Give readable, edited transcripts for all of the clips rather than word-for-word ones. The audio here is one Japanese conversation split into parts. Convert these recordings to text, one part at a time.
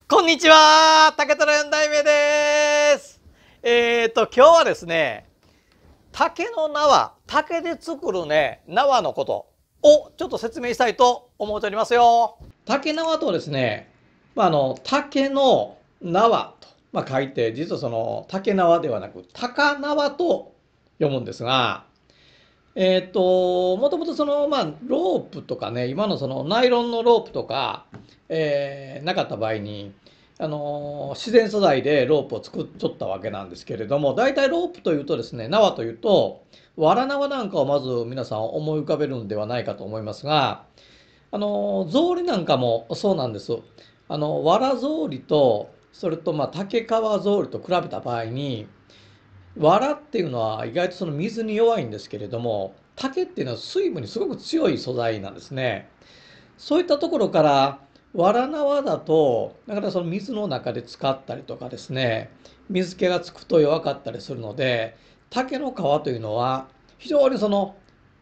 こんにちは、竹虎四代目です。今日はですね、竹の縄、竹で作るね、縄のことをちょっと説明したいと思っておりますよ。竹縄とはですね、竹の縄と、書いて、実はその竹縄ではなく、高縄と読むんですが、もともとロープとかね、今のそのナイロンのロープとか、なかった場合に、自然素材でロープを作っちゃったわけなんですけれども、大体ロープというとですね、縄というと、わら縄なんかをまず皆さん思い浮かべるんではないかと思いますが、草履なんかもそうなんです。わら草履と、それと竹川草履と比べた場合に、藁っていうのは意外とその水に弱いんですけれども、竹っていうのは水分にすごく強い素材なんですね。そういったところから藁縄だとなかなかその水の中で使ったりとかですね、水気がつくと弱かったりするので、竹の皮というのは非常にその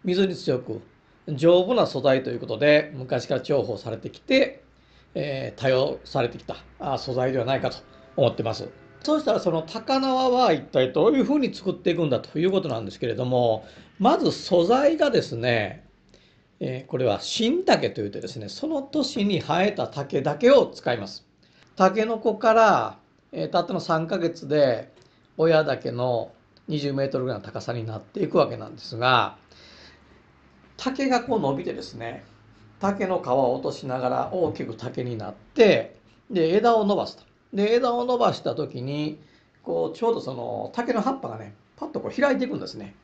水に強く丈夫な素材ということで昔から重宝されてきて、多用されてきた素材ではないかと思ってます。そうしたらその高輪は一体どういうふうに作っていくんだということなんですけれども、まず素材がですね、これは新竹といってですね、その年に生えた竹だけを使います。タケノコから、たったの3ヶ月で親竹の20メートルぐらいの高さになっていくわけなんですが、竹がこう伸びてですね、竹の皮を落としながら大きく竹になって、で枝を伸ばすと。で枝を伸ばした時にこうちょうどその竹の葉っぱがねパッとこう開いていくんですね。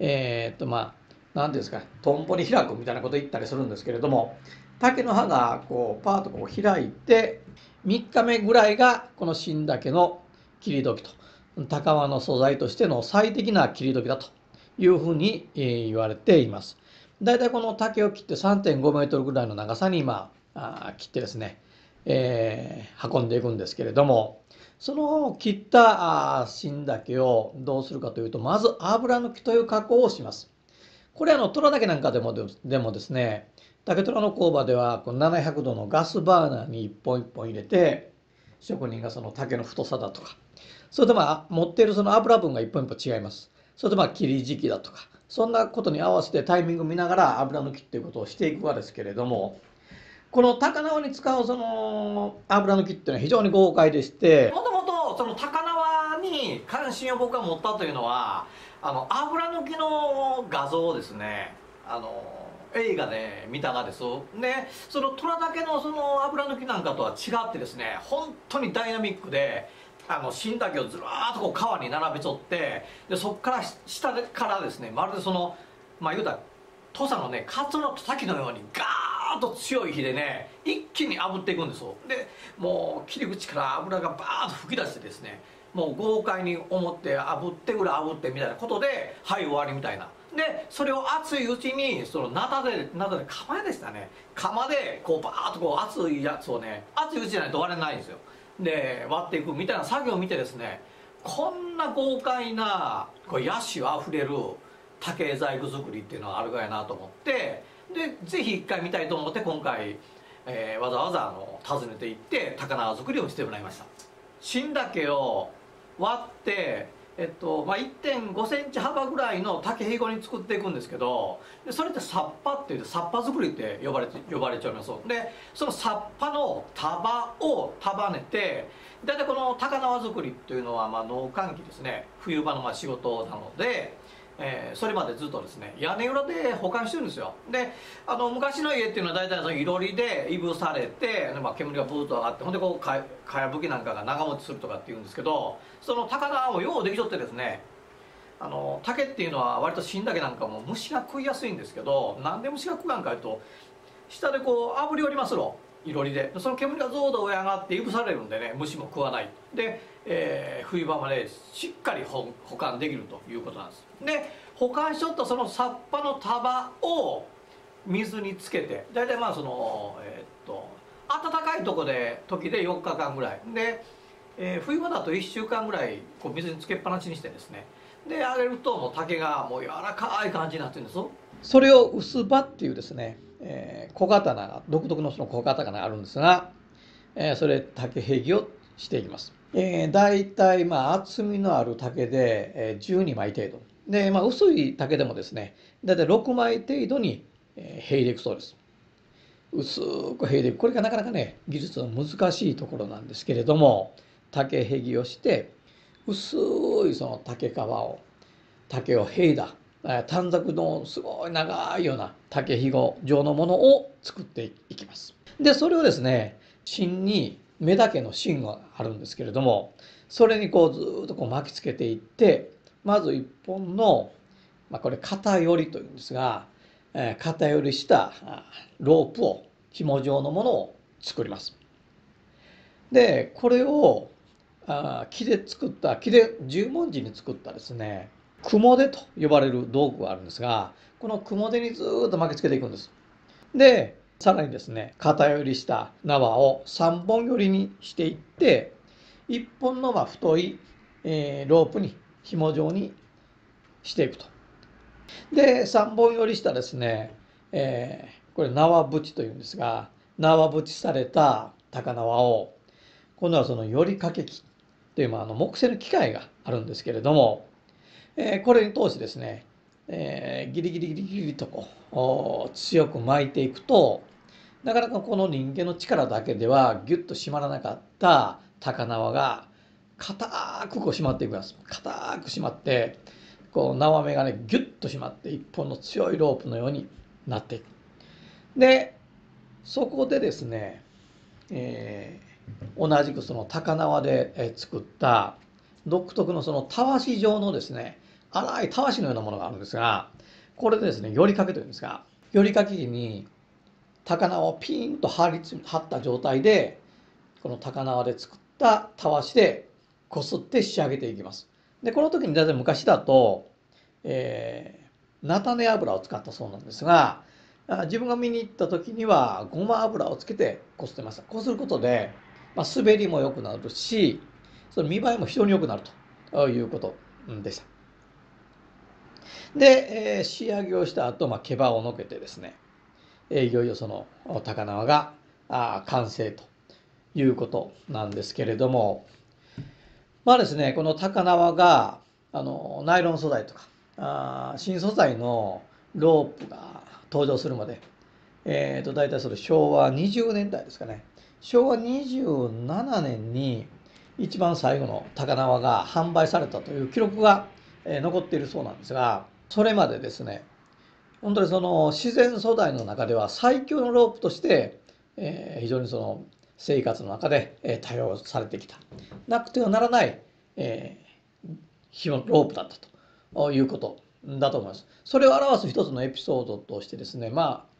何ていうんですか、トンボに開くみたいなこと言ったりするんですけれども、竹の葉がこうパーッとこう開いて3日目ぐらいがこの新竹の切り時と、高輪の素材としての最適な切り時だというふうに言われています。だいたいこの竹を切って3.5メートルぐらいの長さに今切ってですね、運んでいくんですけれども、その切った新竹をどうするかというと、まず油抜きという加工をします。これ虎竹なんかでもですね、竹虎の工場ではこの700度のガスバーナーに一本一本入れて、職人がその竹の太さだとか、それと持っているその油分が一本一本違います。それと切り時期だとか、そんなことに合わせてタイミング見ながら油抜きっていうことをしていくわけですけれども、この高輪に使うその油抜きっていうのは非常に豪快でして、もともとその高輪に関心を僕が持ったというのは、油抜きの画像をですね、映画で見たがです。でその虎竹のその油抜きなんかとは違ってですね、本当にダイナミックで、新竹をずらーっとこう川に並べちょって、でそこから下からですね、まるでその言うたら土佐のねカツオのたたきのようにガーッと強い火でね一気に炙っていくんですよ。でもう切り口から油がバーッと噴き出してですね、もう豪快に思って炙って裏炙ってみたいなことではい終わりみたいな。でそれを熱いうちにそのナタで釜でしたね、釜でこうバーッとこう熱いやつをね、熱いうちじゃないと割れないんですよ。で割っていくみたいな作業を見てですね、こんな豪快なこう野心あふれる竹細工作りっていうのがあるかやなと思って、でぜひ一回見たいと思って今回、わざわざ訪ねていって高輪作りをしてもらいました。新竹を割って1.5センチ幅ぐらいの竹ひごに作っていくんですけど、でそれってサッパっていうサッパ作りって呼ばれております。でそのサッパの束を束ねて、大体この高輪作りっていうのは農閑期ですね、冬場の仕事なので、それまでずっとですね屋根裏で保管してるんですよ。で昔の家っていうのは大体そのいろりでいぶされて、煙がブーッと上がって、ほんでこうかやぶきなんかが長持ちするとかっていうんですけど、その高輪もようできちゃってですね、竹っていうのは割と新竹なんかも虫が食いやすいんですけど、なんで虫が食うかというと、下でこう炙りおりますろ、いろりでその煙がずっと上上がっていぶされるんでね、虫も食わないで、冬場までしっかり保管できるということなんです。で保管しとったそのサッパの束を水につけて、大体その暖かい時で4日間ぐらいで、冬場だと1週間ぐらいこう水につけっぱなしにしてですね、で揚げるともう竹がもう柔らかい感じになってるんですよ。それを薄葉っていうですね、小刀が独特のその小刀があるんですが、それ竹へぎをしていきます。だいたい厚みのある竹で、12枚程度で、薄い竹でもですねだいたい6枚程度にへいでいくそうです。薄くへいでいく、これがなかなかね技術の難しいところなんですけれども、竹へぎをして薄いその竹をへいだ短冊のすごい長いような竹ひご状のものを作っていきます。でそれをですね芯に目だけの芯があるんですけれども、それにこうずっとこう巻きつけていって、まず一本の、これ片寄りというんですが、片寄りしたロープを紐状のものを作ります。でこれを木で十文字に作ったですね雲手と呼ばれる道具があるんですが、この雲手にずっと巻きつけていくんです。でさらにですね片寄りした縄を3本寄りにしていって、1本の太いロープに紐状にしていくと。で3本寄りしたですね、これ縄縁というんですが、縄縁された高縄を今度はその寄り掛け機という木製の機械があるんですけれども、これに通してですね、ギリギリギリギリとこう強く巻いていくと、なかなかこの人間の力だけではギュッと締まらなかった高縄が固くこう締まっていきます。固く締まってこう縄目がねギュッと締まって一本の強いロープのようになっていく。でそこでですね、同じくその高縄で作った独特のそのたわし状のですね粗いたわしのようなものがあるんですが、これでですね寄り掛けというんですが、寄り掛け機に高縄をピーンと張った状態でこの高縄で作ったたわしでこすって仕上げていきます。でこの時に大体昔だと、菜種油を使ったそうなんですが、自分が見に行った時にはごま油をつけてこすってました。こうすることで、滑りも良くなるし、その見栄えも非常に良くなるということでした。で、仕上げをした後、毛羽をのけてですね、いよいよその高縄が完成ということなんですけれども、ですねこの高縄がナイロン素材とか新素材のロープが登場するまで、大体それ昭和20年代ですかね。昭和27年に一番最後の高縄が販売されたという記録が残っているそうなんですが、それまでですね本当にその自然素材の中では最強のロープとして、非常にその生活の中で多用されてきた、なくてはならない、ロープだったということだと思います。それを表す一つのエピソードとしてですね、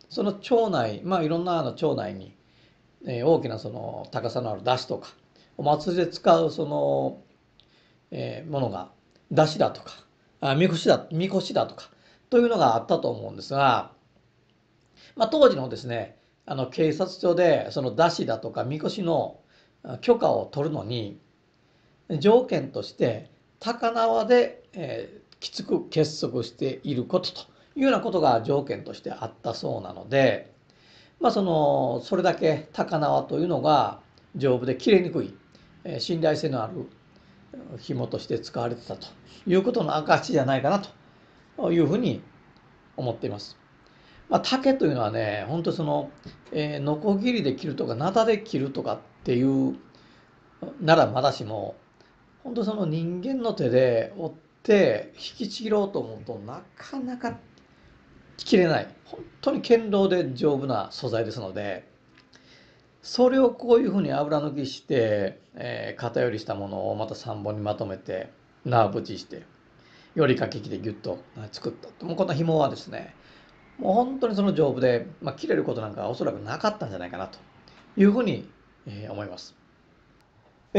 その町内、いろんな町内に、大きなその高さのある山車とかお祭りで使うその、ものが山車だとかみこしだとかというのがあったと思うんですが、当時のですね警察署でその山車だとかみこしの許可を取るのに条件として高縄で、きつく結束していることというようなことが条件としてあったそうなので、それだけ高縄というのが丈夫で切れにくい、信頼性のある紐として使われてたということの証じゃないかなというふうに思っています。竹というのはね本当その、ノコギリで切るとかナタで切るとかっていうならまだしも、本当その人間の手で折って引きちぎろうと思うとなかなか切れない、本当に堅牢で丈夫な素材ですので、それをこういうふうに油抜きして、型寄りしたものをまた3本にまとめて縄縁してよりかけ機でギュッと作ったと。もうこの紐はですねもう本当にその丈夫で、切れることなんかおそらくなかったんじゃないかなというふうに、思います。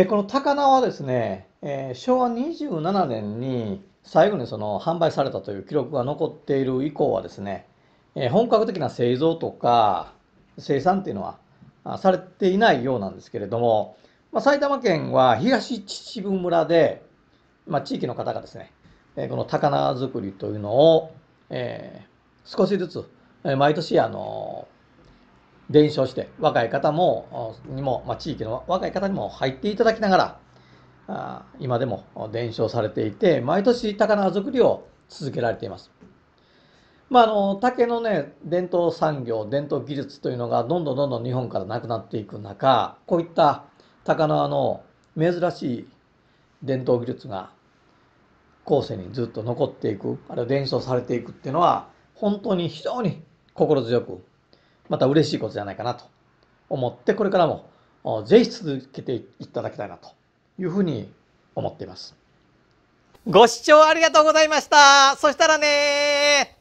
この高菜はですね、昭和27年に最後にその販売されたという記録が残っている以降はですね、本格的な製造とか生産っていうのはされていないようなんですけれども、埼玉県は東秩父村で、地域の方がですね、この高菜作りというのを、少しずつ毎年伝承して若い方にも、地域の若い方にも入っていただきながら今でも伝承されていて、毎年高輪作りを続けられています。竹のね、伝統産業、伝統技術というのがどんどん日本からなくなっていく中、こういった高輪の珍しい伝統技術が後世にずっと残っていく、あるいは伝承されていくっていうのは、本当に非常に心強く、また嬉しいことじゃないかなと思って、これからもぜひ続けていただきたいなというふうに思っています。ご視聴ありがとうございました。そしたらね